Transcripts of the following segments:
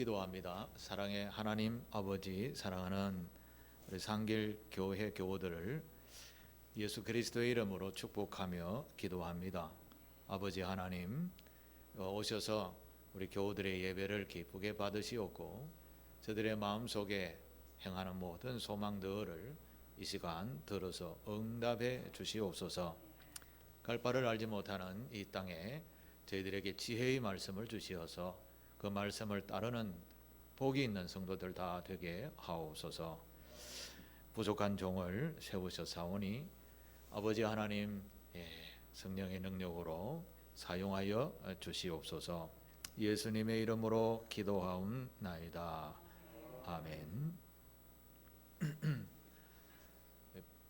기도합니다. 사랑의 하나님 아버지, 사랑하는 우리 상길 교회 교우들을 예수 그리스도의 이름으로 축복하며 기도합니다. 아버지 하나님, 오셔서 우리 교우들의 예배를 기쁘게 받으시옵고 저들의 마음속에 행하는 모든 소망들을 이 시간 들어서 응답해 주시옵소서. 갈 바를 알지 못하는 이 땅에 저희들에게 지혜의 말씀을 주시어서 그 말씀을 따르는 복이 있는 성도들 다 되게 하옵소서. 부족한 종을 세우셨사오니 아버지 하나님, 성령의 능력으로 사용하여 주시옵소서. 예수님의 이름으로 기도하옵나이다. 아멘.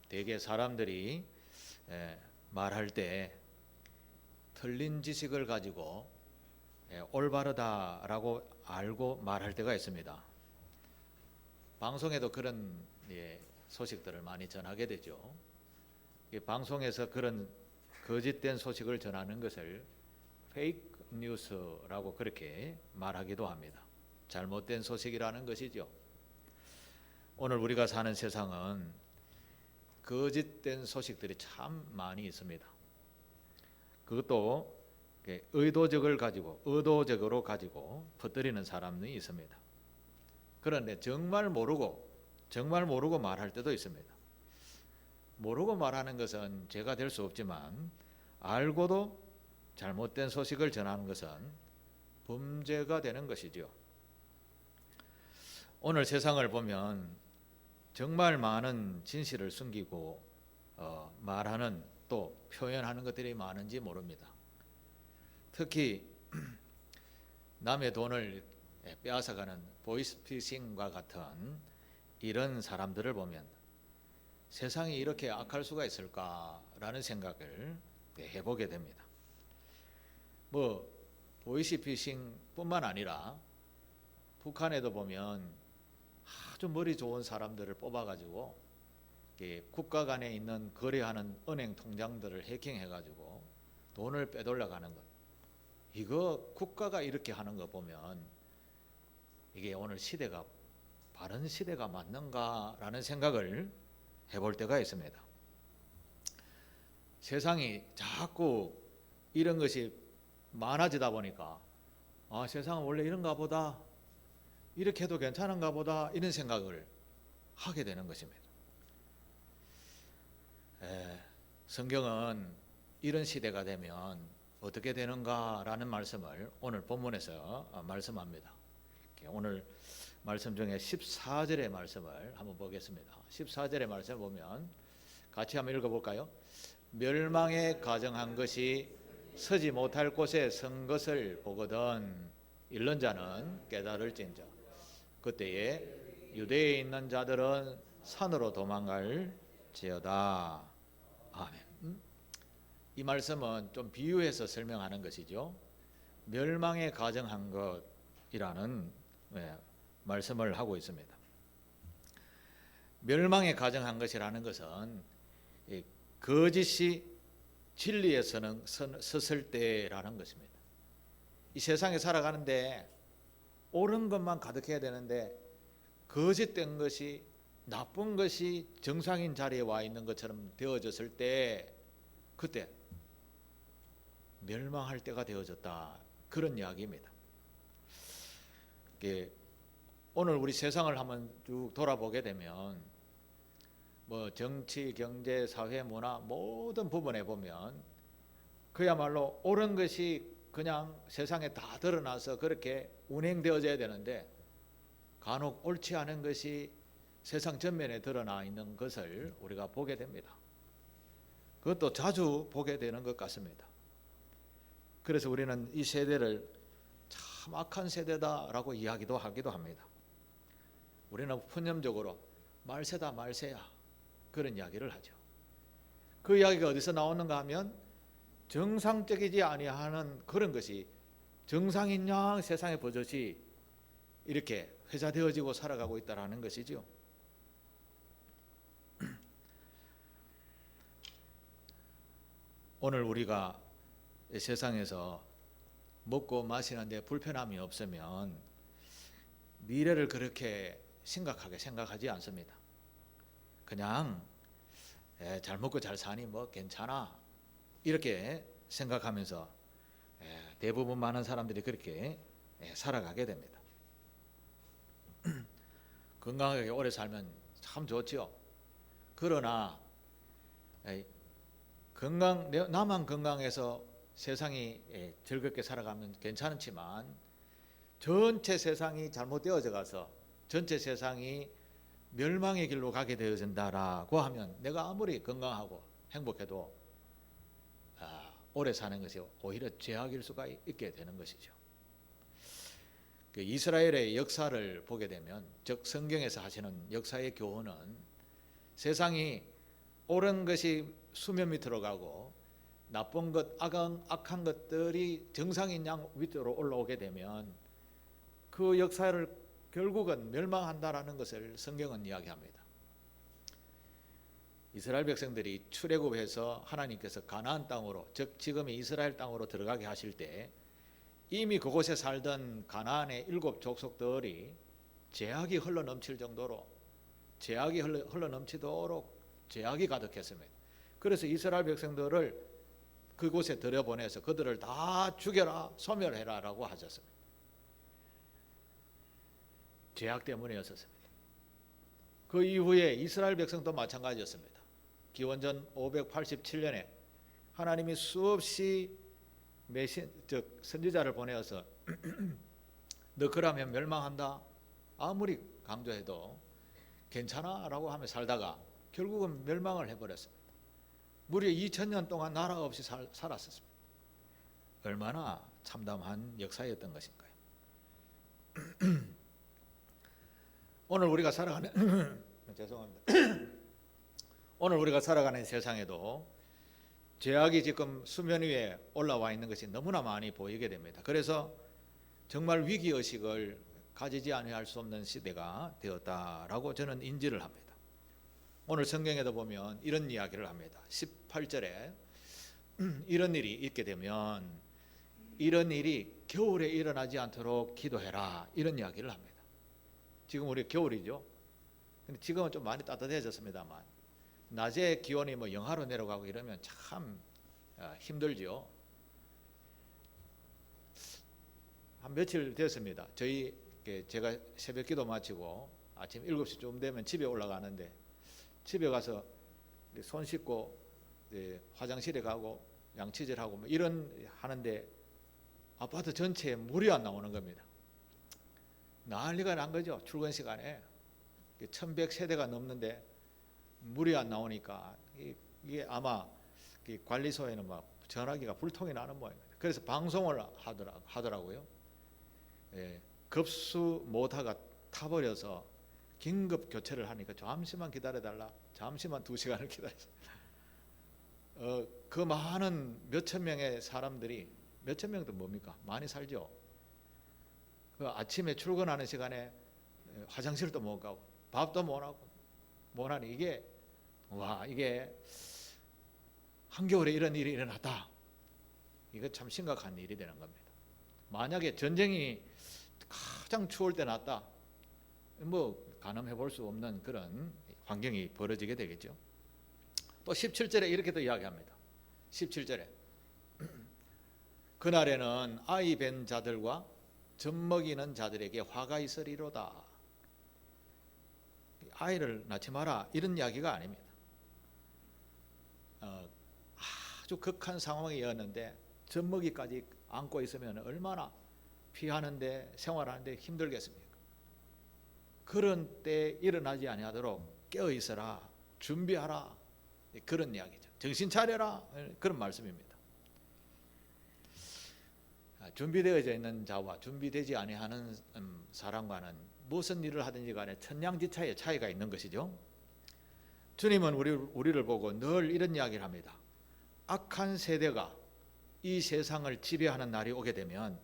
대개 사람들이 말할 때 틀린 지식을 가지고 올바르다라고 알고 말할 때가 있습니다. 방송에도 그런 소식들을 많이 전하게 되죠. 방송에서 그런 거짓된 소식을 전하는 것을 페이크 뉴스라고 그렇게 말하기도 합니다. 잘못된 소식이라는 것이죠. 오늘 우리가 사는 세상은 거짓된 소식들이 참 많이 있습니다. 그것도 의도적으로 가지고 퍼뜨리는 사람이 있습니다. 그런데 정말 모르고 말할 때도 있습니다. 모르고 말하는 것은 죄가 될 수 없지만 알고도 잘못된 소식을 전하는 것은 범죄가 되는 것이죠. 오늘 세상을 보면 정말 많은 진실을 숨기고 말하는 또 표현하는 것들이 많은지 모릅니다. 특히 남의 돈을 빼앗아가는 보이스피싱과 같은 이런 사람들을 보면 세상이 이렇게 악할 수가 있을까라는 생각을 해보게 됩니다. 보이스피싱뿐만 아니라 북한에도 보면 아주 머리 좋은 사람들을 뽑아가지고 국가 간에 있는 거래하는 은행 통장들을 해킹해가지고 돈을 빼돌려가는 것. 이거 국가가 이렇게 하는 거 보면 이게 오늘 시대가 바른 시대가 맞는가라는 생각을 해볼 때가 있습니다. 세상이 자꾸 이런 것이 많아지다 보니까 세상은 원래 이런가 보다, 이렇게 해도 괜찮은가 보다, 이런 생각을 하게 되는 것입니다. 성경은 이런 시대가 되면 어떻게 되는가라는 말씀을 오늘 본문에서 말씀합니다. 오늘 말씀 중에 14절의 말씀을 한번 보겠습니다. 14절의 말씀을 보면 같이 한번 읽어볼까요? 멸망에 가정한 것이 서지 못할 곳에 선 것을 보거든 잃는 자는 깨달을진저 그때에 유대에 있는 자들은 산으로 도망갈지어다. 아멘. 이 말씀은 좀 비유해서 설명하는 것이죠. 멸망에 가정한 것이라는 말씀을 하고 있습니다. 멸망에 가정한 것이라는 것은 거짓이 진리에 섰을 때라는 것입니다. 이 세상에 살아가는데 옳은 것만 가득해야 되는데 거짓된 것이, 나쁜 것이 정상인 자리에 와 있는 것처럼 되어졌을 때 그때 멸망할 때가 되어졌다, 그런 이야기입니다. 오늘 우리 세상을 한번 쭉 돌아보게 되면 정치, 경제, 사회, 문화 모든 부분에 보면 그야말로 옳은 것이 그냥 세상에 다 드러나서 그렇게 운행되어져야 되는데 간혹 옳지 않은 것이 세상 전면에 드러나 있는 것을 우리가 보게 됩니다. 그것도 자주 보게 되는 것 같습니다. 그래서 우리는 이 세대를 참 악한 세대다라고 이야기도 하기도 합니다. 우리는 푸념적으로 말세다 말세야, 그런 이야기를 하죠. 그 이야기가 어디서 나오는가 하면 정상적이지 아니하는 그런 것이 정상인 양 세상에 버젓이 이렇게 회자되어지고 살아가고 있다는 것이죠. 오늘 우리가 세상에서 먹고 마시는데 불편함이 없으면 미래를 그렇게 심각하게 생각하지 않습니다. 그냥 잘 먹고 잘 사니 뭐 괜찮아 이렇게 생각하면서 대부분 많은 사람들이 그렇게 살아가게 됩니다. 건강하게 오래 살면 참 좋죠. 그러나 나만 건강해서 세상이 즐겁게 살아가면 괜찮지만 전체 세상이 잘못되어져 가서 전체 세상이 멸망의 길로 가게 되어진다라고 하면 내가 아무리 건강하고 행복해도 오래 사는 것이 오히려 죄악일 수가 있게 되는 것이죠. 그 이스라엘의 역사를 보게 되면, 즉 성경에서 하시는 역사의 교훈은 세상이 옳은 것이 수면 밑으로 가고 나쁜 것, 악한 것들이 정상인 양 밑으로 올라오게 되면 그 역사를 결국은 멸망한다라는 것을 성경은 이야기합니다. 이스라엘 백성들이 출애굽해서 하나님께서 가나안 땅으로, 즉 지금의 이스라엘 땅으로 들어가게 하실 때 이미 그곳에 살던 가나안의 7 족속들이 죄악이 흘러넘칠 정도로, 죄악이 흘러넘치도록 죄악이 가득했습니다. 그래서 이스라엘 백성들을 그곳에 들여보내서 그들을 다 죽여라, 소멸해라 라고 하셨습니다. 죄악 때문이었습니다. 그 이후에 이스라엘 백성도 마찬가지였습니다. 기원전 587년에 하나님이 수없이 선지자를 보내어서 너 그러면 멸망한다 아무리 강조해도 괜찮아 라고 하며 살다가 결국은 멸망을 해버렸습니다. 무려 2000년 동안 나라 없이 살았었습니다. 얼마나 참담한 역사였던 것인가요? 오늘 우리가 살아가는 죄송합니다. 오늘 우리가 살아가는 세상에도 죄악이 지금 수면 위에 올라와 있는 것이 너무나 많이 보이게 됩니다. 그래서 정말 위기의식을 가지지 아니할 수 없는 시대가 되었다라고 저는 인지를 합니다. 오늘 성경에도 보면 이런 이야기를 합니다. 18절에 이런 일이 있게 되면 이런 일이 겨울에 일어나지 않도록 기도해라 이런 이야기를 합니다. 지금 우리 겨울이죠. 근데 지금은 좀 많이 따뜻해졌습니다만 낮에 기온이 뭐 영하로 내려가고 이러면 참 힘들죠. 한 며칠 됐습니다. 제가 새벽 기도 마치고 아침 7시쯤 되면 집에 올라가는데 집에 가서 손 씻고 화장실에 가고 양치질하고 뭐 이런 하는데 아파트 전체에 물이 안 나오는 겁니다. 난리가 난 거죠. 출근 시간에 1100세대가 넘는데 물이 안 나오니까 이게 아마 관리소에는 막 전화기가 불통이 나는 모양입니다. 그래서 방송을 하더라고요. 급수 모터가 타버려서 긴급 교체를 하니까 잠시만 기다려달라. 잠시만 2시간을 기다려서 그 많은 몇천 명의 사람들이, 몇천 명도 뭡니까? 많이 살죠. 그 아침에 출근하는 시간에 화장실도 못 가고 밥도 못 하고 못 하니 이게 한겨울에 이런 일이 일어났다. 이거 참 심각한 일이 되는 겁니다. 만약에 전쟁이 가장 추울 때 났다. 뭐 가늠해 볼 수 없는 그런 환경이 벌어지게 되겠죠. 또 17절에 이렇게도 이야기합니다. 17절에 그날에는 아이 뵌 자들과 젖먹이는 자들에게 화가 있으리로다. 아이를 낳지 마라 이런 이야기가 아닙니다. 아주 극한 상황이었는데 젖먹이까지 안고 있으면 얼마나 피하는데 생활하는데 힘들겠습니까? 그런 때 일어나지 아니하도록 깨어 있어라, 준비하라 그런 이야기죠. 정신 차려라 그런 말씀입니다. 준비되어져 있는 자와 준비되지 아니하는 사람과는 무슨 일을 하든지 간에 천냥지차의 차이가 있는 것이죠. 주님은 우리를 보고 늘 이런 이야기를 합니다. 악한 세대가 이 세상을 지배하는 날이 오게 되면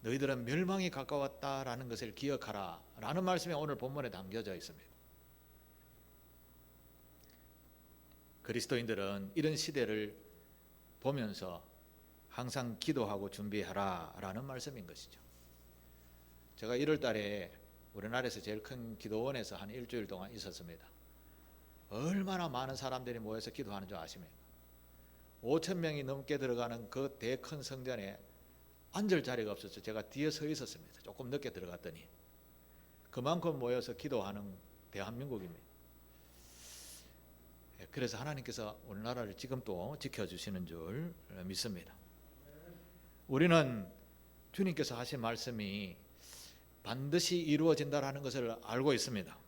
너희들은 멸망이 가까웠다라는 것을 기억하라 라는 말씀이 오늘 본문에 담겨져 있습니다. 그리스도인들은 이런 시대를 보면서 항상 기도하고 준비하라 라는 말씀인 것이죠. 제가 1월 달에 우리나라에서 제일 큰 기도원에서 한 일주일 동안 있었습니다. 얼마나 많은 사람들이 모여서 기도하는 줄 아십니까? 5천 명이 넘게 들어가는 그 대 큰 성전에 앉을 자리가 없었죠. 제가 뒤에 서 있었습니다. 조금 늦게 들어갔더니 그만큼 모여서 기도하는 대한민국입니다. 그래서 하나님께서 우리나라를 지금 또 지켜주시는 줄 믿습니다. 우리는 주님께서 하신 말씀이 반드시 이루어진다라는 것을 알고 있습니다.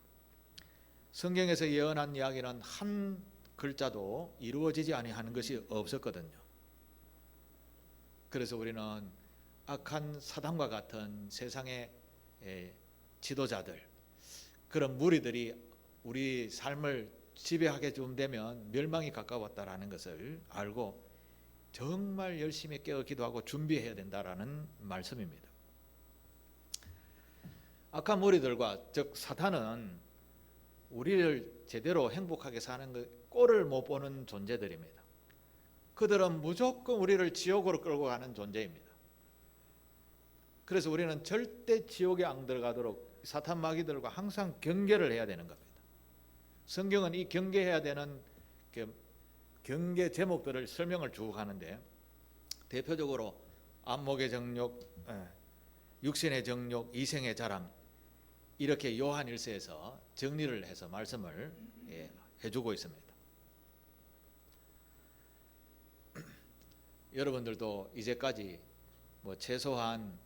성경에서 예언한 이야기는 한 글자도 이루어지지 아니하는 것이 없었거든요. 그래서 우리는 악한 사단과 같은 세상의 지도자들, 그런 무리들이 우리 삶을 지배하게 좀 되면 멸망이 가까웠다라는 것을 알고 정말 열심히 깨어 기도하고 준비해야 된다라는 말씀입니다. 악한 무리들과 즉 사탄은 우리를 제대로 행복하게 사는 꼴을 못 보는 존재들입니다. 그들은 무조건 우리를 지옥으로 끌고 가는 존재입니다. 그래서 우리는 절대 지옥에 안 들어가도록 사탄 마귀들과 항상 경계를 해야 되는 겁니다. 성경은 이 경계해야 되는 경계 제목들을 설명을 쭉 하는데, 대표적으로 안목의 정욕, 육신의 정욕, 이생의 자랑, 이렇게 요한 1서에서 정리를 해서 말씀을 해주고 있습니다. 여러분들도 이제까지 뭐 최소한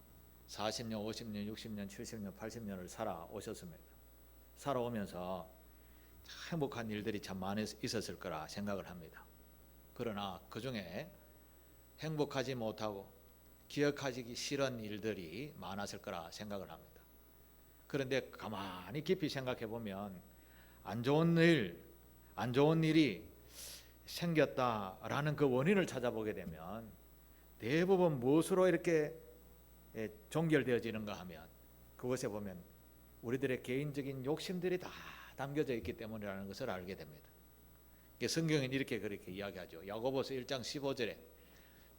40년, 50년, 60년, 70년, 80년을 살아오셨습니다. 살아오면서 행복한 일들이 참 많이 있었을 거라 생각을 합니다. 그러나 그 중에 행복하지 못하고 기억하기 싫은 일들이 많았을 거라 생각을 합니다. 그런데 가만히 깊이 생각해 보면 안 좋은 일이 생겼다라는 그 원인을 찾아보게 되면 대부분 무엇으로 이렇게 종결되어지는가 하면, 그것에 보면 우리들의 개인적인 욕심들이 다 담겨져 있기 때문이라는 것을 알게 됩니다. 성경은 이렇게 그렇게 이야기하죠. 야고보서 1장 15절에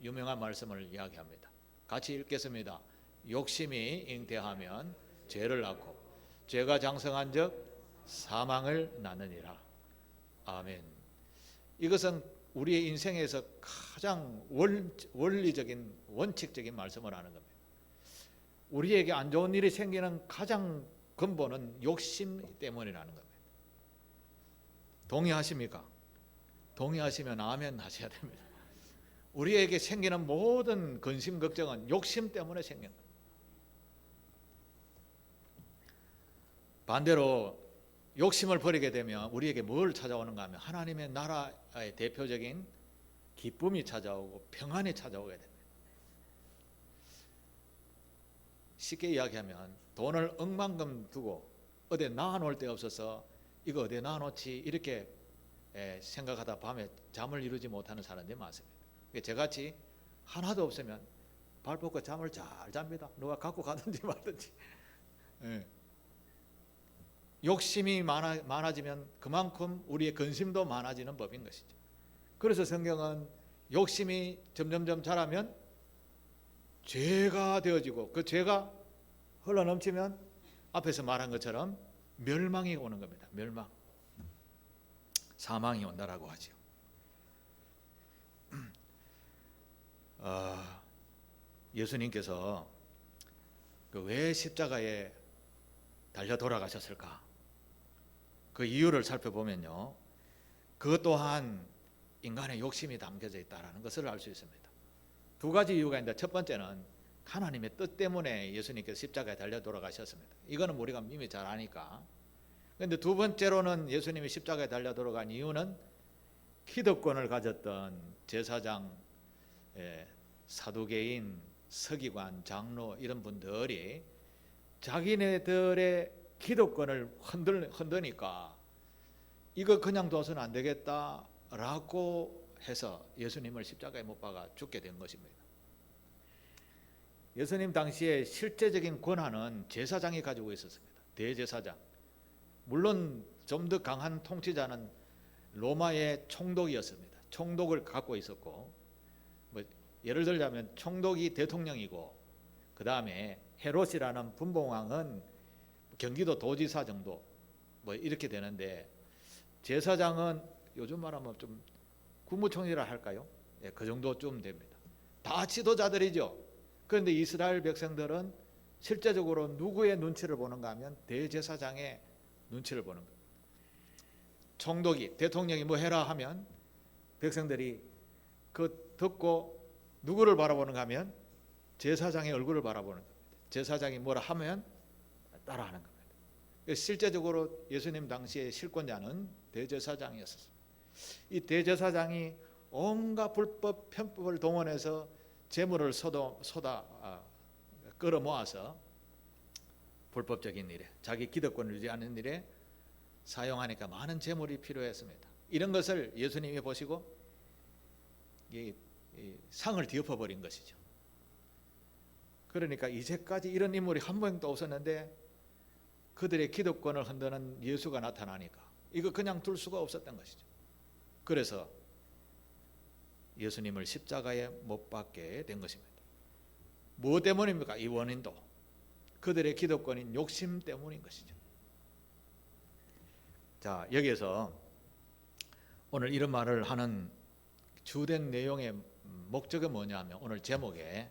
유명한 말씀을 이야기합니다. 같이 읽겠습니다. 욕심이 잉태하면 죄를 낳고 죄가 장성한즉 사망을 낳느니라. 아멘. 이것은 우리의 인생에서 가장 원리적인 원칙적인 말씀을 하는 겁니다. 우리에게 안 좋은 일이 생기는 가장 근본은 욕심 때문이라는 겁니다. 동의하십니까? 동의하시면 아멘 하셔야 됩니다. 우리에게 생기는 모든 근심 걱정은 욕심 때문에 생긴 겁니다. 반대로 욕심을 버리게 되면 우리에게 뭘 찾아오는가 하면 하나님의 나라의 대표적인 기쁨이 찾아오고 평안이 찾아오게 됩니다. 쉽게 이야기하면 돈을 억만금 두고 어디 놔놓을 데 없어서 이거 어디에 놔놓지 이렇게 생각하다 밤에 잠을 이루지 못하는 사람들이 많습니다. 저같이 하나도 없으면 발 뻗고 잠을 잘 잡니다. 누가 갖고 가든지 말든지. 욕심이 많아지면 그만큼 우리의 근심도 많아지는 법인 것이죠. 그래서 성경은 욕심이 점점점 자라면 죄가 되어지고 그 죄가 흘러넘치면 앞에서 말한 것처럼 멸망이 오는 겁니다. 멸망. 사망이 온다라고 하죠. 예수님께서 왜 십자가에 달려 돌아가셨을까? 그 이유를 살펴보면요, 그것 또한 인간의 욕심이 담겨져 있다는 것을 알 수 있습니다. 두 가지 이유가 있는데, 첫 번째는 하나님의 뜻 때문에 예수님께서 십자가에 달려 돌아가셨습니다. 이거는 우리가 이미 잘 아니까. 그런데 두 번째로는 예수님이 십자가에 달려 돌아간 이유는 기득권을 가졌던 제사장, 사두개인, 서기관, 장로 이런 분들이 자기네들의 기득권을 흔드니까 이거 그냥 둬서는 안 되겠다라고 해서 예수님을 십자가에 못 박아 죽게 된 것입니다. 예수님 당시에 실제적인 권한은 제사장이 가지고 있었습니다. 대제사장. 물론 좀 더 강한 통치자는 로마의 총독이었습니다. 총독을 갖고 있었고, 예를 들자면 총독이 대통령이고, 그 다음에 헤롯이라는 분봉왕은 경기도 도지사 정도 뭐 이렇게 되는데, 제사장은 요즘 말하면 좀 국무총리라 할까요? 예, 그 정도쯤 됩니다. 다 지도자들이죠. 그런데 이스라엘 백성들은 실제적으로 누구의 눈치를 보는가 하면 대제사장의 눈치를 보는 거예요. 총독이, 대통령이 뭐 해라 하면 백성들이 그 듣고 누구를 바라보는가 하면 제사장의 얼굴을 바라보는 겁니다. 제사장이 뭐라 하면 따라하는 겁니다. 실제적으로 예수님 당시의 실권자는 대제사장이었습니다. 이 대제사장이 온갖 불법 편법을 동원해서 재물을 끌어모아서 불법적인 일에, 자기 기득권을 유지하는 일에 사용하니까 많은 재물이 필요했습니다. 이런 것을 예수님이 보시고 이 상을 뒤엎어버린 것이죠. 그러니까 이제까지 이런 인물이 한 명도 없었는데 그들의 기득권을 흔드는 예수가 나타나니까 이거 그냥 둘 수가 없었던 것이죠. 그래서 예수님을 십자가에 못 박게 된 것입니다. 무엇 때문입니까? 이 원인도 그들의 기득권인 욕심 때문인 것이죠. 자, 여기에서 오늘 이런 말을 하는 주된 내용의 목적은 뭐냐면 오늘 제목에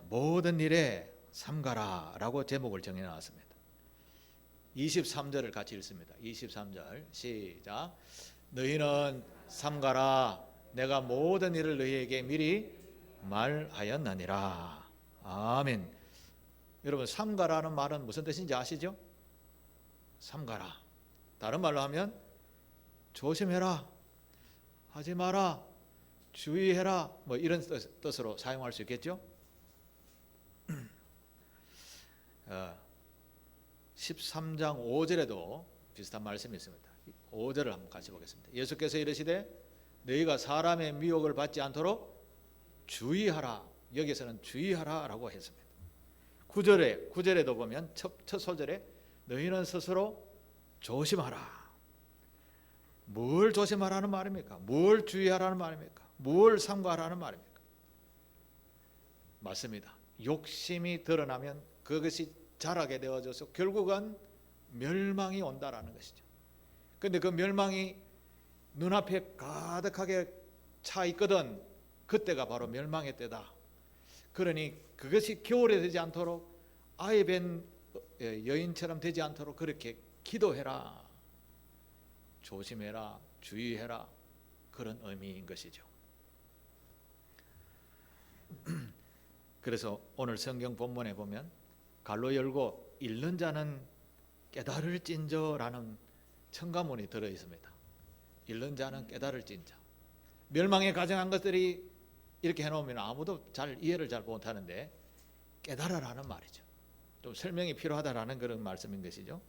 모든 일에 삼가라 라고 제목을 정해놨습니다. 23절을 같이 읽습니다. 23절 시작. 너희는 삼가라, 내가 모든 일을 너희에게 미리 말하였느니라. 아멘. 여러분, 삼가라는 말은 무슨 뜻인지 아시죠? 삼가라, 다른 말로 하면 조심해라, 하지 마라, 주의해라, 뭐 이런 뜻으로 사용할 수 있겠죠? 13장 5절에도 비슷한 말씀이 있습니다. 5절을 한번 같이 보겠습니다. 예수께서 이르시되 너희가 사람의 미혹을 받지 않도록 주의하라. 여기서는 주의하라 라고 했습니다. 9절에도 보면 첫 소절에 너희는 스스로 조심하라. 뭘 조심하라는 말입니까? 뭘 주의하라는 말입니까? 뭘 삼가하라는 말입니까? 맞습니다. 욕심이 드러나면 그것이 자라게 되어져서 결국은 멸망이 온다라는 것이죠. 그런데 그 멸망이 눈앞에 가득하게 차 있거든. 그때가 바로 멸망의 때다. 그러니 그것이 겨울에 되지 않도록 아이 뵌 여인처럼 되지 않도록 그렇게 기도해라, 조심해라, 주의해라, 그런 의미인 것이죠. 그래서 오늘 성경 본문에 보면 갈로 열고 읽는 자는 깨달을진저라는 첨가문이 들어 있습니다. 읽는 자는 깨달을진저. 멸망에 가정한 것들이 이렇게 해놓으면 아무도 이해를 잘 못하는데 깨달아라는 말이죠. 좀 설명이 필요하다라는 그런 말씀인 것이죠.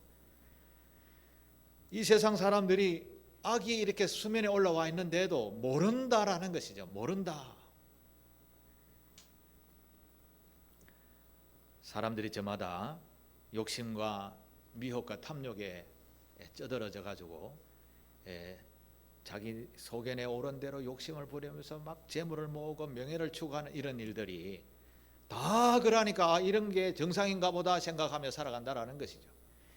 이 세상 사람들이 악이 이렇게 수면에 올라와 있는데도 모른다라는 것이죠. 모른다. 사람들이 저마다 욕심과 미혹과 탐욕에 쩌들어져 가지고 자기 소견에 오른 대로 욕심을 부리면서 막 재물을 모으고 명예를 추구하는 이런 일들이 다 그러니까 이런 게 정상인가 보다 생각하며 살아간다라는 것이죠.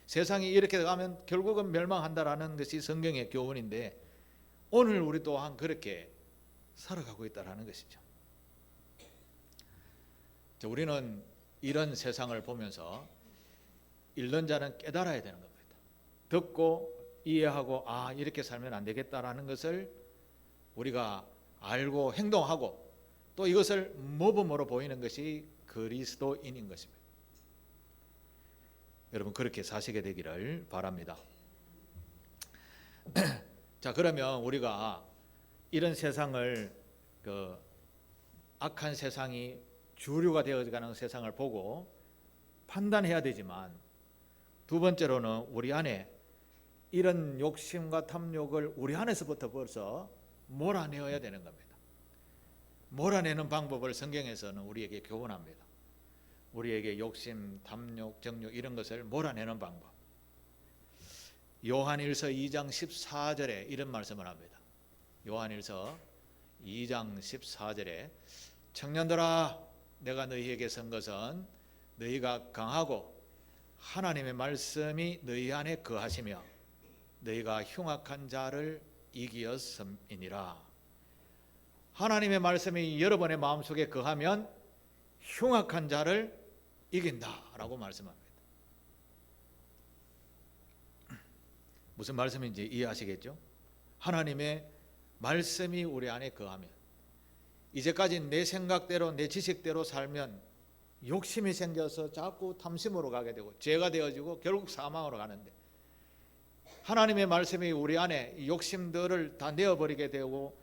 세상이 이렇게 가면 결국은 멸망한다라는 것이 성경의 교훈인데 오늘 우리 또한 그렇게 살아가고 있다라는 것이죠. 우리는 이런 세상을 보면서 읽는 자는 깨달아야 되는 겁니다. 듣고 이해하고 이렇게 살면 안 되겠다라는 것을 우리가 알고 행동하고 또 이것을 모범으로 보이는 것이 그리스도인인 것입니다. 여러분 그렇게 사시게 되기를 바랍니다. 자, 그러면 우리가 이런 세상을 악한 세상이 주류가 되어가는 세상을 보고 판단해야 되지만 두 번째로는 우리 안에 이런 욕심과 탐욕을 우리 안에서부터 벌써 몰아내어야 되는 겁니다. 몰아내는 방법을 성경에서는 우리에게 교훈합니다. 우리에게 욕심, 탐욕, 정욕 이런 것을 몰아내는 방법. 요한일서 2장 14절에 이런 말씀을 합니다. 요한일서 2장 14절에 청년들아 내가 너희에게 쓴 것은 너희가 강하고 하나님의 말씀이 너희 안에 거하시며 너희가 흉악한 자를 이기었음이니라. 하나님의 말씀이 여러분의 마음속에 거하면 흉악한 자를 이긴다라고 말씀합니다. 무슨 말씀인지 이해하시겠죠? 하나님의 말씀이 우리 안에 거하면, 이제까지 내 생각대로 내 지식대로 살면 욕심이 생겨서 자꾸 탐심으로 가게 되고 죄가 되어지고 결국 사망으로 가는데, 하나님의 말씀이 우리 안에 욕심들을 다 내어버리게 되고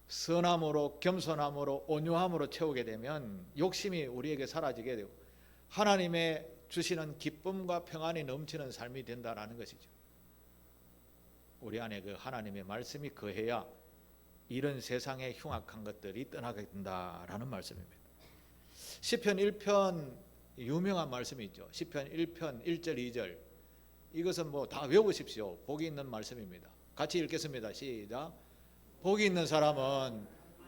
선함으로 겸손함으로 온유함으로 채우게 되면 욕심이 우리에게 사라지게 되고 하나님의 주시는 기쁨과 평안이 넘치는 삶이 된다라는 것이죠. 우리 안에 그 하나님의 말씀이 거해야 이런 세상의 흉악한 것들이 떠나게 된다라는 말씀입니다. 시편 1편 유명한 말씀이 있죠. 시편 1편 1절 2절, 이것은 뭐 다 외우십시오. 복이 있는 말씀입니다. 같이 읽겠습니다. 시작. 복이 있는 사람은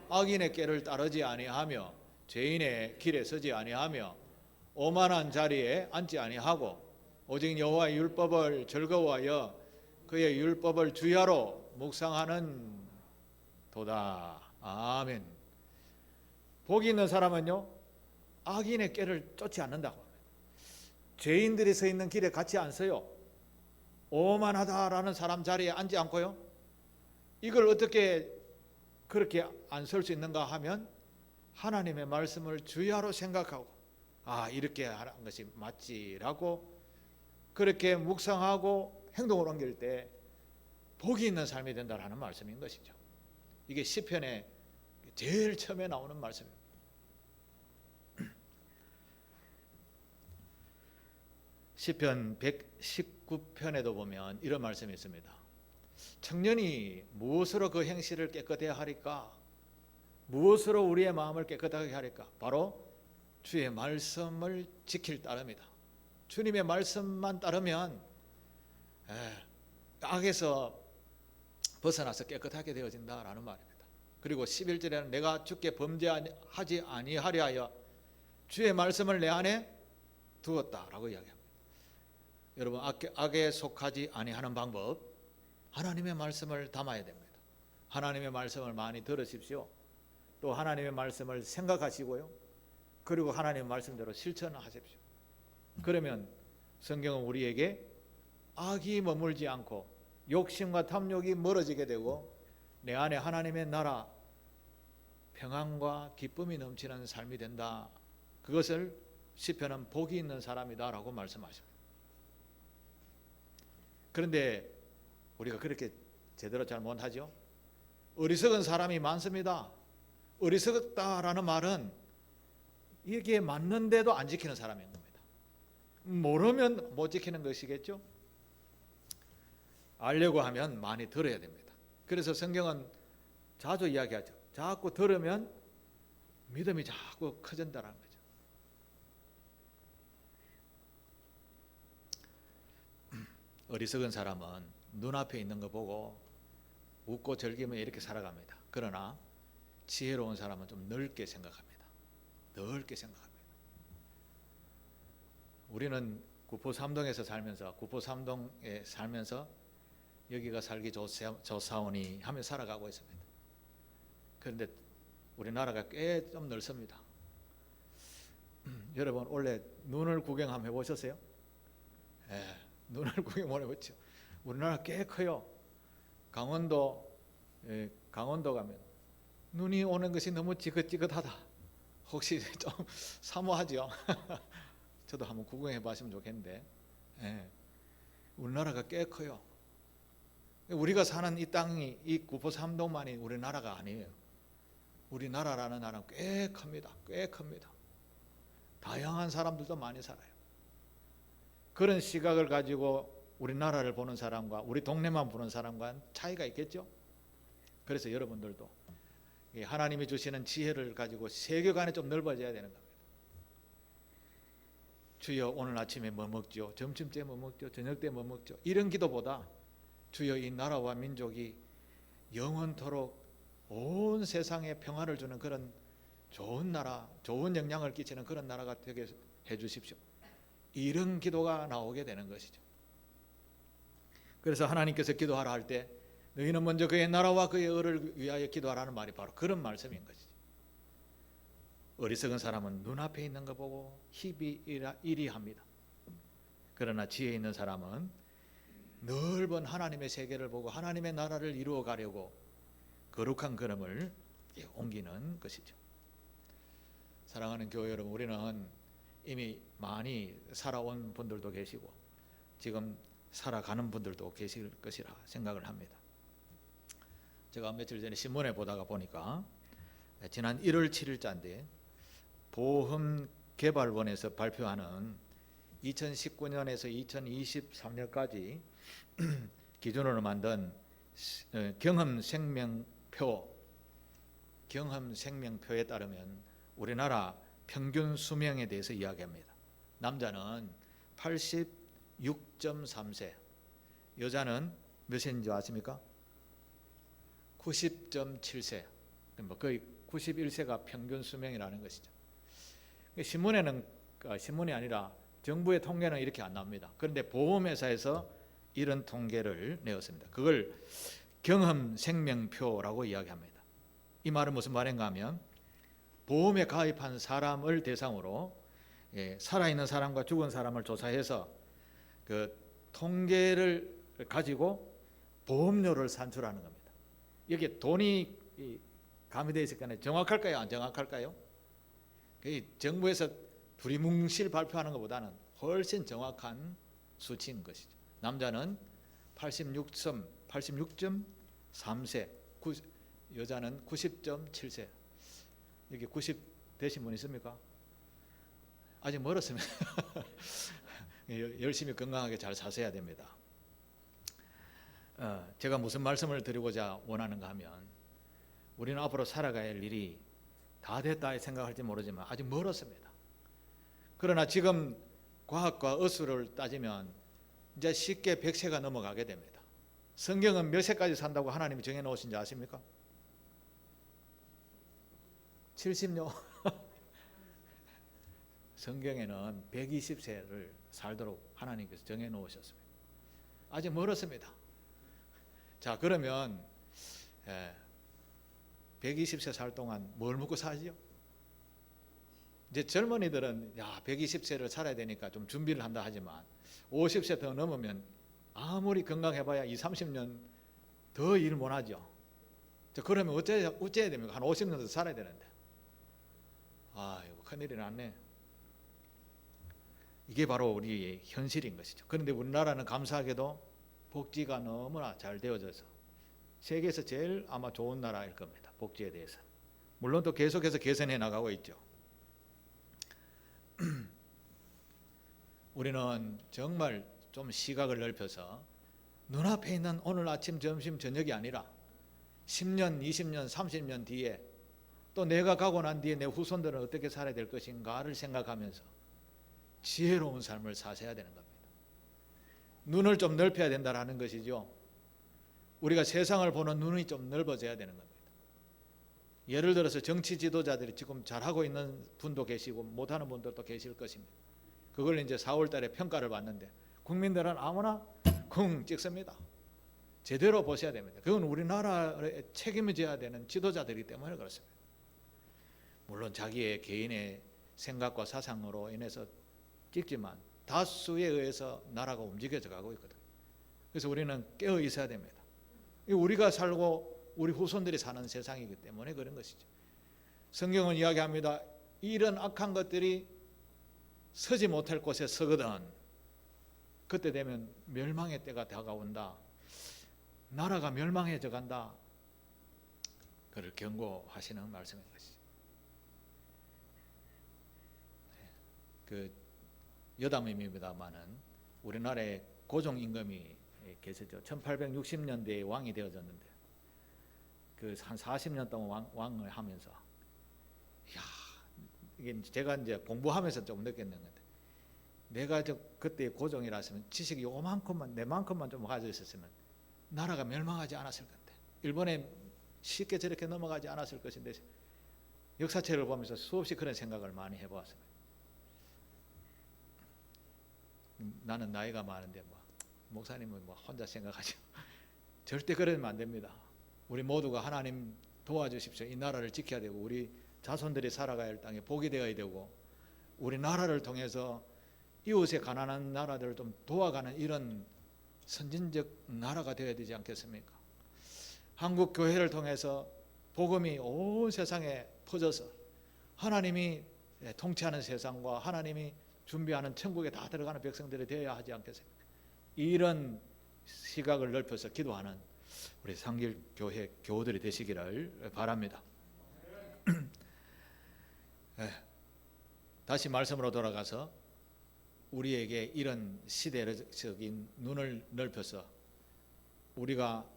악인의 꾀를 따르지 아니하며 죄인의 길에 서지 아니하며 오만한 자리에 앉지 아니하고 오직 여호와의 율법을 즐거워하여 그의 율법을 주야로 묵상하는 도다. 아멘. 복이 있는 사람은요, 악인의 꾀를 쫓지 않는다고 합니다. 죄인들이 서 있는 길에 같이 안 서요. 오만하다라는 사람 자리에 앉지 않고요. 이걸 어떻게 그렇게 안 설 수 있는가 하면 하나님의 말씀을 주야로 생각하고, 아, 이렇게 하는 것이 맞지라고 그렇게 묵상하고 행동을 옮길 때 복이 있는 삶이 된다라는 말씀인 것이죠. 이게 시편에 제일 처음에 나오는 말씀입니다. 시편 119편에도 보면 이런 말씀이 있습니다. 청년이 무엇으로 그 행실을 깨끗해야 하리까? 무엇으로 우리의 마음을 깨끗하게 하리까? 바로 주의 말씀을 지킬 따름이다. 주님의 말씀만 따르면 악에서 벗어나서 깨끗하게 되어진다라는 말입니다. 그리고 11절에는 내가 주께 범죄하지 아니하려 하여 주의 말씀을 내 안에 두었다라고 이야기합니다. 여러분, 악에 속하지 아니하는 방법, 하나님의 말씀을 담아야 됩니다. 하나님의 말씀을 많이 들으십시오. 또 하나님의 말씀을 생각하시고요. 그리고 하나님의 말씀대로 실천하십시오. 그러면 성경은 우리에게 악이 머물지 않고 욕심과 탐욕이 멀어지게 되고 내 안에 하나님의 나라, 평안과 기쁨이 넘치는 삶이 된다. 그것을 시편은 복이 있는 사람이다라고 말씀하십니다. 그런데 우리가 그렇게 제대로 잘 못하죠. 어리석은 사람이 많습니다. 어리석다라는 말은 이게 맞는데도 안 지키는 사람인 겁니다. 모르면 못 지키는 것이겠죠. 알려고 하면 많이 들어야 됩니다. 그래서 성경은 자주 이야기하죠. 자꾸 들으면 믿음이 자꾸 커진다는 거죠. 어리석은 사람은 눈앞에 있는 거 보고 웃고 즐기며 이렇게 살아갑니다. 그러나 지혜로운 사람은 좀 넓게 생각합니다. 넓게 생각합니다. 우리는 구포 삼동에서 살면서, 구포 삼동에 살면서 여기가 살기 좋사오니 하며 살아가고 있습니다. 그런데 우리나라가 꽤 좀 넓습니다. 여러분 원래 눈을 구경 한번 해보셨어요? 눈을 구경 못 해봤죠. 우리나라 꽤 커요. 강원도 가면 눈이 오는 것이 너무 지긋지긋하다. 혹시 좀 사모하죠? 저도 한번 구경해 봤으면 좋겠는데, 우리나라가 꽤 커요. 우리가 사는 이 땅이, 이 구포 삼동만이 우리나라가 아니에요. 우리나라라는 나라는 꽤 큽니다. 꽤 큽니다. 다양한 사람들도 많이 살아요. 그런 시각을 가지고 우리나라를 보는 사람과 우리 동네만 보는 사람과는 차이가 있겠죠. 그래서 여러분들도 하나님이 주시는 지혜를 가지고 세계관이 좀 넓어져야 되는 겁니다. 주여 오늘 아침에 뭐 먹죠? 점심때 뭐 먹죠? 저녁 때 뭐 먹죠? 이런 기도보다 주여 이 나라와 민족이 영원토록 온 세상에 평화를 주는 그런 좋은 나라, 좋은 영향을 끼치는 그런 나라가 되게 해 주십시오. 이런 기도가 나오게 되는 것이죠. 그래서 하나님께서 기도하라 할 때 너희는 먼저 그의 나라와 그의 의를 위하여 기도하라는 말이 바로 그런 말씀인 것이죠. 어리석은 사람은 눈앞에 있는 거 보고 희비일이합니다. 그러나 지혜 있는 사람은 넓은 하나님의 세계를 보고 하나님의 나라를 이루어 가려고 거룩한 걸음을 옮기는 것이죠. 사랑하는 교회 여러분, 우리는 이미 많이 살아온 분들도 계시고 지금 살아가는 분들도 계실 것이라 생각을 합니다. 제가 며칠 전에 신문에 보다가 보니까 지난 1월 7일자인데 보험개발원에서 발표하는 2019년에서 2023년까지 기준으로 만든 경험생명표에 따르면 우리나라 평균 수명에 대해서 이야기합니다. 남자는 86.3세, 여자는 몇세인지 아십니까? 90.7세, 거의 91세가 평균 수명이라는 것이죠. 신문이 아니라 정부의 통계는 이렇게 안 나옵니다. 그런데 보험회사에서 이런 통계를 내었습니다. 그걸 경험생명표라고 이야기합니다. 이 말은 무슨 말인가 하면 보험에 가입한 사람을 대상으로 살아있는 사람과 죽은 사람을 조사해서 그 통계를 가지고 보험료를 산출하는 겁니다. 여기에 돈이 가미되어 있을 거는 정확할까요? 안 정확할까요? 정부에서 두리뭉실 발표하는 것보다는 훨씬 정확한 수치인 것이죠. 남자는 86.3세, 여자는 90.7세. 여기 90 되신 분 있습니까? 아직 멀었습니다. 열심히 건강하게 잘 사셔야 됩니다. 제가 무슨 말씀을 드리고자 원하는가 하면 우리는 앞으로 살아가야 할 일이 다 됐다 생각할지 모르지만 아직 멀었습니다. 그러나 지금 과학과 의술을 따지면 이제 쉽게 100세가 넘어가게 됩니다. 성경은 몇 세까지 산다고 하나님이 정해놓으신지 아십니까? 70년. 성경에는 120세를 살도록 하나님께서 정해놓으셨습니다. 아직 멀었습니다. 자, 그러면 120세 살 동안 뭘 먹고 사지요? 이제 젊은이들은 120세를 살아야 되니까 좀 준비를 한다 하지만 50세 더 넘으면 아무리 건강해봐야 30년 더 일 못하죠. 그러면 어째야 됩니까? 한 50년 더 살아야 되는데. 이거 큰일이 났네. 이게 바로 우리의 현실인 것이죠. 그런데 우리나라는 감사하게도 복지가 너무나 잘 되어져서 세계에서 제일 아마 좋은 나라일 겁니다. 복지에 대해서. 물론 또 계속해서 개선해 나가고 있죠. 우리는 정말 좀 시각을 넓혀서 눈앞에 있는 오늘 아침, 점심, 저녁이 아니라 10년, 20년, 30년 뒤에 또 내가 가고 난 뒤에 내 후손들은 어떻게 살아야 될 것인가를 생각하면서 지혜로운 삶을 사셔야 되는 겁니다. 눈을 좀 넓혀야 된다는 것이죠. 우리가 세상을 보는 눈이 좀 넓어져야 되는 겁니다. 예를 들어서 정치 지도자들이 지금 잘하고 있는 분도 계시고 못하는 분들도 계실 것입니다. 그걸 이제 4월 달에 평가를 받는데 국민들은 아무나 쿵 찍습니다. 제대로 보셔야 됩니다. 그건 우리나라에 책임을 져야 되는 지도자들이기 때문에 그렇습니다. 물론 자기의 개인의 생각과 사상으로 인해서 찍지만 다수에 의해서 나라가 움직여져 가고 있거든. 그래서 우리는 깨어 있어야 됩니다. 우리가 살고 우리 후손들이 사는 세상이기 때문에 그런 것이죠. 성경은 이야기합니다. 이런 악한 것들이 서지 못할 곳에 서거든. 그때 되면 멸망의 때가 다가온다. 나라가 멸망해져 간다. 그를 경고하시는 말씀인 것이죠. 그 여담입니다만은 우리나라에 고종 임금이 계셨죠. 1860년대에 왕이 되어졌는데 그 한 40년 동안 왕을 하면서 이게 제가 이제 공부하면서 좀 느꼈는 건데 내가 그때 고종이라서면 지식이 요만큼만 내만큼만 좀 가지고 있었으면 나라가 멸망하지 않았을 건데 일본에 쉽게 저렇게 넘어가지 않았을 것인데 역사책을 보면서 수없이 그런 생각을 많이 해보았습니다. 나는 나이가 많은데 뭐 목사님은 뭐 혼자 생각하죠. 절대 그러면 안 됩니다. 우리 모두가 하나님 도와주십시오. 이 나라를 지켜야 되고 우리 자손들이 살아가야 할 땅에 복이 되어야 되고 우리 나라를 통해서 이웃의 가난한 나라들을 좀 도와가는 이런 선진적 나라가 되어야 되지 않겠습니까? 한국 교회를 통해서 복음이 온 세상에 퍼져서 하나님이 통치하는 세상과 하나님이 준비하는 천국에 다 들어가는 백성들이 되어야 하지 않겠습니까? 이런 시각을 넓혀서 기도하는 우리 상길교회 교우들이 되시기를 바랍니다. 다시 말씀으로 돌아가서 우리에게 이런 시대적인 눈을 넓혀서 우리가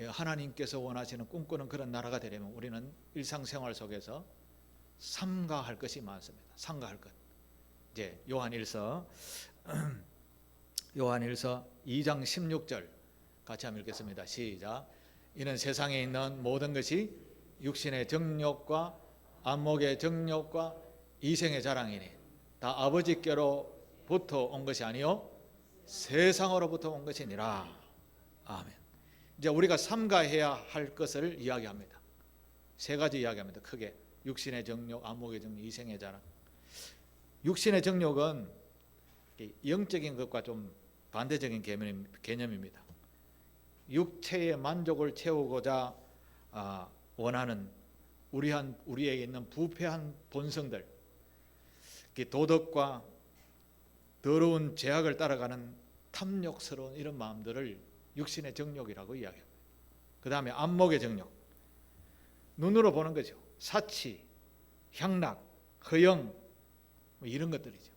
하나님께서 원하시는 꿈꾸는 그런 나라가 되려면 우리는 일상생활 속에서 삼가할 것이 많습니다. 삼가할 것. 이제 요한일서 2장 16절 같이 한번 읽겠습니다. 시작. 이는 세상에 있는 모든 것이 육신의 정욕과 안목의 정욕과 이생의 자랑이니 다 아버지께로부터 온 것이 아니요 세상으로부터 온 것이니라. 아멘. 이제 우리가 삼가해야 할 것을 이야기합니다. 세 가지 이야기합니다. 크게 육신의 정욕, 안목의 정욕, 이생의 자랑. 육신의 정욕은 영적인 것과 좀 반대적인 개념입니다. 육체의 만족을 채우고자 원하는 우리에게 있는 부패한 본성들, 도덕과 더러운 죄악을 따라가는 탐욕스러운 이런 마음들을 육신의 정욕이라고 이야기합니다. 그 다음에 안목의 정욕, 눈으로 보는 거죠. 사치, 향락, 허영 뭐 이런 것들이죠.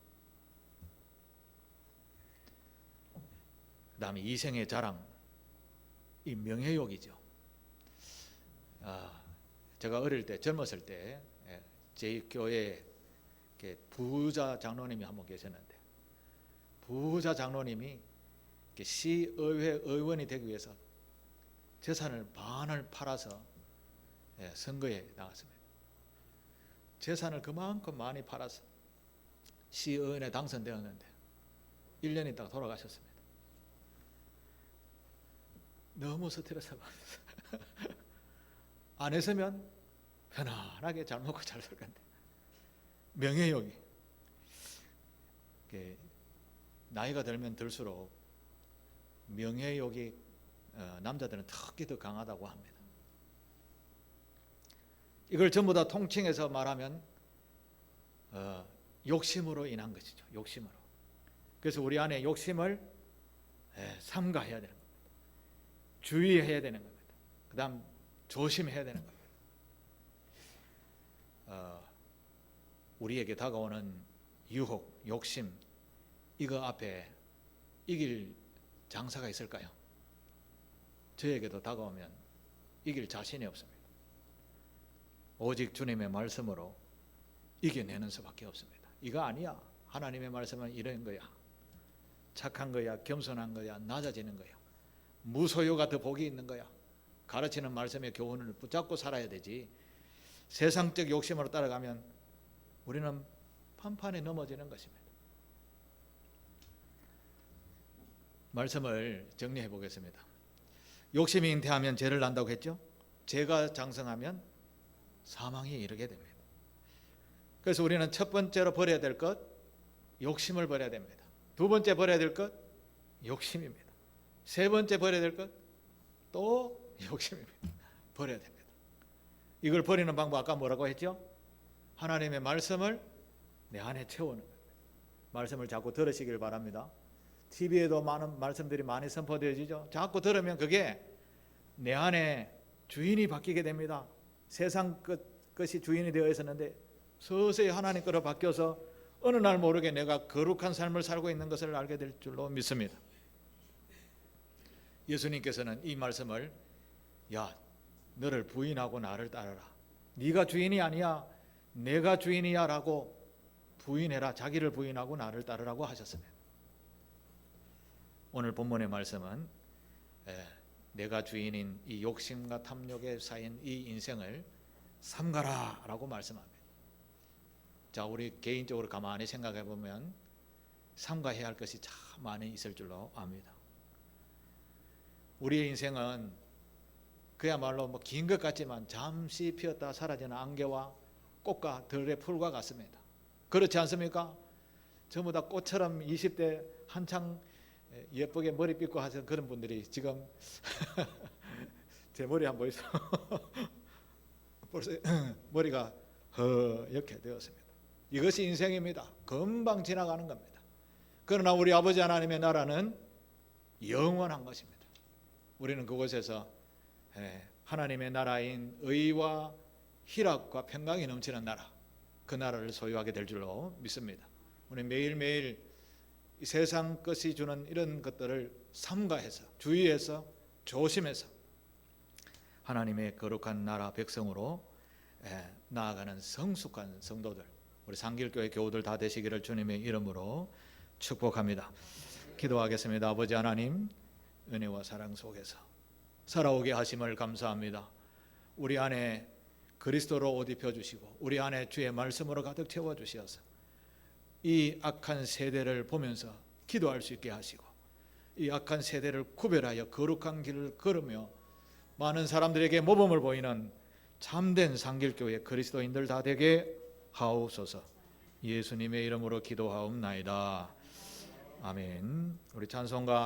그 다음에 이생의 자랑, 이 명예욕이죠. 제가 어릴 때 젊었을 때 제 교회에 부자 장로님이 한 분 계셨는데 부자 장로님이 시의회 의원이 되기 위해서 재산을 반을 팔아서 선거에 나갔습니다. 재산을 그만큼 많이 팔아서 시의원에 당선되었는데 1년 있다가 돌아가셨습니다. 너무 스트레스 받았어요. 안 했으면 편안하게 잘 먹고 잘 살 건데 명예욕이 나이가 들면 들수록 명예욕이 남자들은 특히 더 강하다고 합니다. 이걸 전부 다 통칭해서 말하면 욕심으로 인한 것이죠. 욕심으로. 그래서 우리 안에 욕심을 삼가해야 되는 겁니다. 주의해야 되는 겁니다. 그 다음 조심해야 되는 겁니다. 우리에게 다가오는 유혹, 욕심 이거 앞에 이길 장사가 있을까요? 저에게도 다가오면 이길 자신이 없습니다. 오직 주님의 말씀으로 이겨내는 수밖에 없습니다. 이거 아니야. 하나님의 말씀은 이런 거야. 착한 거야. 겸손한 거야. 낮아지는 거야. 무소유가 더 복이 있는 거야. 가르치는 말씀의 교훈을 붙잡고 살아야 되지. 세상적 욕심으로 따라가면 우리는 판판에 넘어지는 것입니다. 말씀을 정리해 보겠습니다. 욕심이 잉태하면 죄를 난다고 했죠. 죄가 장성하면 사망에 이르게 됩니다. 그래서 우리는 첫 번째로 버려야 될 것, 욕심을 버려야 됩니다. 두 번째 버려야 될 것, 욕심입니다. 세 번째 버려야 될 것, 또 욕심입니다. 버려야 됩니다. 이걸 버리는 방법 아까 뭐라고 했죠? 하나님의 말씀을 내 안에 채우는 겁니다. 말씀을 자꾸 들으시길 바랍니다. TV에도 많은 말씀들이 많이 선포되어지죠. 자꾸 들으면 그게 내 안에 주인이 바뀌게 됩니다. 세상 것이 주인이 되어 있었는데 서서히 하나님 거로 바뀌어서 어느 날 모르게 내가 거룩한 삶을 살고 있는 것을 알게 될 줄로 믿습니다. 예수님께서는 이 말씀을 야 너를 부인하고 나를 따르라. 네가 주인이 아니야. 내가 주인이야 라고 부인해라. 자기를 부인하고 나를 따르라고 하셨습니다. 오늘 본문의 말씀은 내가 주인인 이 욕심과 탐욕에 쌓인 이 인생을 삼가라 라고 말씀합니다. 자, 우리 개인적으로 가만히 생각해 보면 삼가해야 할 것이 참 많이 있을 줄로 압니다. 우리의 인생은 그야말로 뭐 긴 것 같지만 잠시 피었다 사라지는 안개와 꽃과 들의 풀과 같습니다. 그렇지 않습니까? 전부 다 꽃처럼 20대 한창 예쁘게 머리 빗고 하시는 그런 분들이 지금 제 머리 한번 보이세요? 벌써 머리가 허옇게 되었습니다. 이것이 인생입니다. 금방 지나가는 겁니다. 그러나 우리 아버지 하나님의 나라는 영원한 것입니다. 우리는 그곳에서 하나님의 나라인 의와 희락과 평강이 넘치는 나라, 그 나라를 소유하게 될 줄로 믿습니다. 우리 매일매일 이 세상 것이 주는 이런 것들을 삼가해서 주의해서 조심해서 하나님의 거룩한 나라 백성으로 나아가는 성숙한 성도들, 우리 상길교회 교우들 다 되시기를 주님의 이름으로 축복합니다. 기도하겠습니다. 아버지 하나님, 은혜와 사랑 속에서 살아오게 하심을 감사합니다. 우리 안에 그리스도로 옷 입혀주시고 우리 안에 주의 말씀으로 가득 채워주시어서 이 악한 세대를 보면서 기도할 수 있게 하시고 이 악한 세대를 구별하여 거룩한 길을 걸으며 많은 사람들에게 모범을 보이는 참된 상길교회 그리스도인들 다 되게 하옵소서. 예수님의 이름으로 기도하옵나이다. 아멘. 우리 찬송가